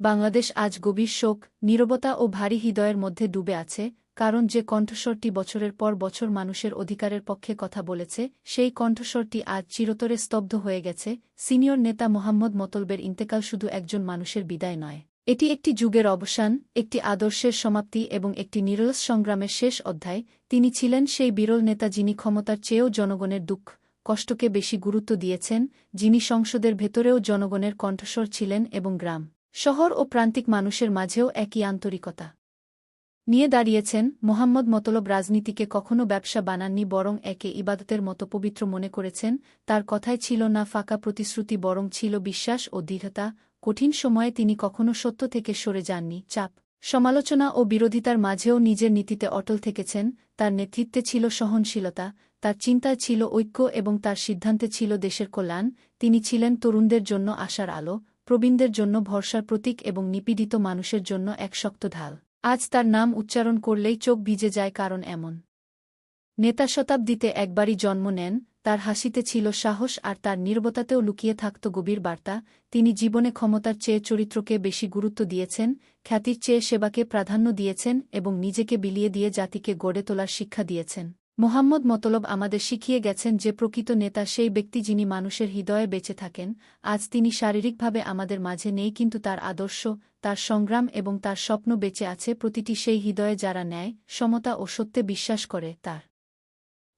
বাংলাদেশ আজ গভীর শোক, নীরবতা ও ভারী হৃদয়ের মধ্যে ডুবে আছে, কারণ যে কণ্ঠস্বরটি বছরের পর বছর মানুষের অধিকারের পক্ষে কথা বলেছে, সেই কণ্ঠস্বরটি আজ চিরতরে স্তব্ধ হয়ে গেছে। সিনিয়র নেতা মোহাম্মদ মতলবের ইন্তেকাল শুধু একজন মানুষের বিদায় নয়। এটি একটি যুগের অবসান, একটি আদর্শের সমাপ্তি এবং একটি নিরলস সংগ্রামের শেষ অধ্যায়। তিনি ছিলেন সেই বিরল নেতা যিনি ক্ষমতার চেয়েও জনগণের দুঃখ, কষ্টকে বেশি গুরুত্ব দিয়েছেন, যিনি সংসদের ভেতরেও জনগণের কণ্ঠস্বর ছিলেন এবং গ্রাম, শহর ও প্রান্তিক মানুষের মাঝেও একই আন্তরিকতা নিয়ে দাঁড়িয়েছেন। মোহাম্মদ মতলব রাজনীতিকে কখনো ব্যবসা বানাননি, বরং একে ইবাদতের মতো পবিত্র মনে করেছেন। তার কথায় ছিল না ফাঁকা প্রতিশ্রুতি, বরং ছিল বিশ্বাস ও দৃঢ়তা। কঠিন সময়ে তিনি কখনো সত্য থেকে সরে যাননি, চাপ, সমালোচনা ও বিরোধিতার মাঝেও নিজের নীতিতে অটল থেকেছেন। তার নেতৃত্বে ছিল সহনশীলতা, তার চিন্তায় ছিল ঐক্য এবং তার সিদ্ধান্তে ছিল দেশের কল্যাণ। তিনি ছিলেন তরুণদের জন্য আশার আলো, প্রবীণদের জন্য ভরসার প্রতীক এবং নিপীড়িত মানুষের জন্য এক শক্ত ঢাল। আজ তার নাম উচ্চারণ করলেই চোখ ভিজে যায়, কারণ এমন নেতা শতাব্দীতে একবারই জন্ম নেন। তার হাসিতে ছিল সাহস আর তার নীরবতাতেও লুকিয়ে থাকত গভীর বার্তা। তিনি জীবনে ক্ষমতার চেয়ে চরিত্রকে বেশি গুরুত্ব দিয়েছেন, খ্যাতির চেয়ে সেবাকে প্রাধান্য দিয়েছেন এবং নিজেকে বিলিয়ে দিয়ে জাতিকে গড়ে তোলার শিক্ষা দিয়েছেন। মোহাম্মদ মতলব আমাদের শিখিয়ে গেছেন যে প্রকৃত নেতা সেই ব্যক্তি যিনি মানুষের হৃদয়ে বেঁচে থাকেন। আজ তিনি শারীরিকভাবে আমাদের মাঝে নেই, কিন্তু তার আদর্শ, তার সংগ্রাম এবং তার স্বপ্ন বেঁচে আছে প্রতিটি সেই হৃদয়ে যারা ন্যায়, সমতা ও সত্যে বিশ্বাস করে। তার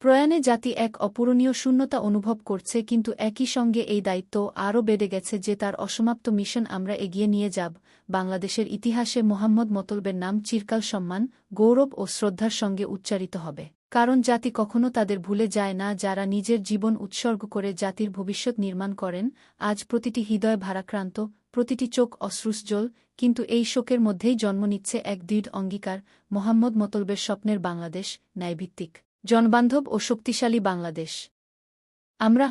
প্রয়াণে জাতি এক অপূরণীয় শূন্যতা অনুভব করছে, কিন্তু একই সঙ্গে এই দায়িত্ব আরও বেড়ে গেছে যে তার অসমাপ্ত মিশন আমরা এগিয়ে নিয়ে যাব। বাংলাদেশের ইতিহাসে মোহাম্মদ মতলবের নাম চিরকাল সম্মান, গৌরব ও শ্রদ্ধার সঙ্গে উচ্চারিত হবে, কারণ জাতি কখনো তাদের ভুলে যায় না যারা নিজের জীবন উৎসর্গ করে জাতির ভবিষ্যৎ নির্মাণ করেন। আজ প্রতিটি হৃদয় ভারাক্রান্ত, প্রতিটি চোখ অশ্রুসজল, কিন্তু এই শোকের মধ্যেই জন্ম নিচ্ছে এক দৃঢ় অঙ্গীকার, মোহাম্মদ মতলবের স্বপ্নের বাংলাদেশ, ন্যায়ভিত্তিক, জনবান্ধব ও শক্তিশালী বাংলাদেশ। আমরা